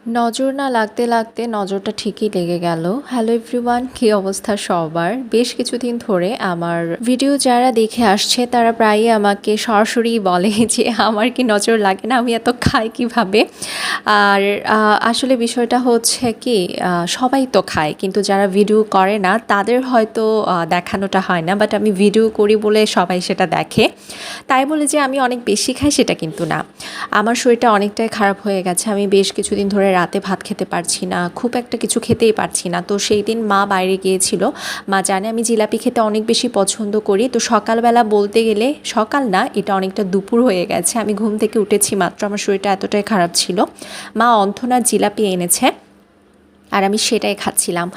নজর না লাগতে লাগতে নজরটা ঠিকই লেগে গেল। হ্যালো এভরিওয়ান, কী অবস্থা সবার? বেশ কিছুদিন ধরে আমার ভিডিও যারা দেখে আসছে তারা প্রায়ই আমাকে সরাসরি বলে যে আমার কি নজর লাগে না, আমি এত খাই কিভাবে। আর আসলে বিষয়টা হচ্ছে কি, সবাই তো খায় কিন্তু যারা ভিডিও করে না তাদের হয়তো দেখানোটা হয় না, বাট আমি ভিডিও করি বলে সবাই সেটা দেখে। তাই বলে যে আমি অনেক বেশি খাই সেটা কিন্তু না। আমার শরীরটা অনেকটাই খারাপ হয়ে গেছে। আমি বেশ কিছুদিন ধরে রাতে ভাত খেতে পারছি না, খুব একটা কিছু খেতেই পারছি না। তো সেই দিন মা বাইরে গিয়েছিল। মা জানে আমি জিলাপি খেতে অনেক বেশি পছন্দ করি। তো সকালবেলা বলতে গেলে সকাল না, এটা অনেকটা দুপুর হয়ে গেছে, আমি ঘুম থেকে উঠেছি মাত্র, আমার শরীরটা এতটাই খারাপ ছিল। মা অন্থনার জিলাপি এনেছে আর আমি সেটাই খাচ্ছিলাম।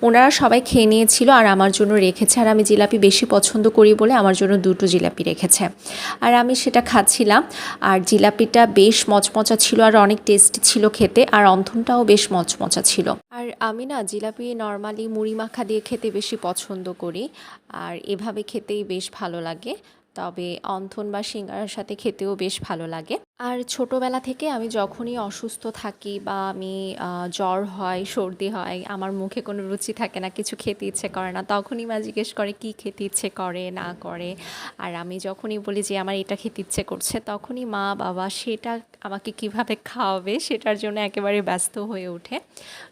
ওনারা সবাই খেয়ে নিয়েছিল আর আমার জন্য রেখেছে, আর আমি জিলাপি বেশি পছন্দ করি বলে আমার জন্য দুটো জিলাপি রেখেছে আর আমি সেটা খাচ্ছিলাম। আর জিলাপিটা বেশ মচমচা ছিল আর অনেক টেস্টি ছিল খেতে, আর অন্থনটাও বেশ মচমচা ছিল। আর আমি না জিলাপি নর্মালি মুড়ি মাখা দিয়ে খেতে বেশি পছন্দ করি, আর এভাবে খেতেই বেশ ভালো লাগে। তবে অন্থন বা সিঙ্গারার সাথে খেতেও বেশ ভালো লাগে। আর ছোটোবেলা থেকে আমি যখনই অসুস্থ থাকি বা আমি জ্বর হয়, সর্দি হয়, আমার মুখে কোনো রুচি থাকে না, কিছু খেতে ইচ্ছে করে না, তখনই মা জিজ্ঞেস করে কী খেতে ইচ্ছে করে না করে। আর আমি যখনই বলি যে আমার এটা খেতে ইচ্ছে করছে, তখনই মা বাবা সেটা আমাকে কিভাবে খাওয়াবে সেটার জন্য একেবারে ব্যস্ত হয়ে ওঠে।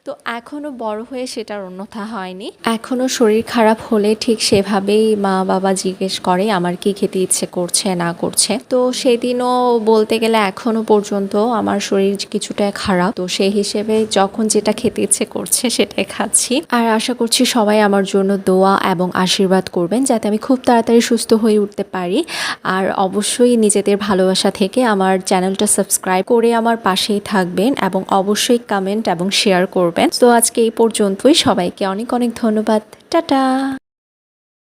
তো এখনও বড় হয়ে সেটার অন্যথা হয়নি। এখনও শরীর খারাপ হলে ঠিক সেভাবেই মা বাবা জিজ্ঞেস করে আমার কি খেতে ইচ্ছে করছে না করছে। তো সেদিনও বলতে গেলে এখনও পর্যন্ত আমার শরীর কিছুটা খারাপ, তো সেই হিসেবে যখন যেটা খেতে ইচ্ছে করছে সেটাই খাচ্ছি। আর আশা করছি সবাই আমার জন্য দোয়া এবং আশীর্বাদ করবেন যাতে আমি খুব তাড়াতাড়ি সুস্থ হয়ে উঠতে পারি। আর অবশ্যই নিজেদের ভালোবাসা থেকে আমার চ্যানেলটা সাবস্ক্রাইব করে আমার পাশেই থাকবেন এবং অবশ্যই কমেন্ট এবং শেয়ার করবেন। তো আজকে এই পর্যন্তই, সবাইকে অনেক অনেক ধন্যবাদ। টাটা।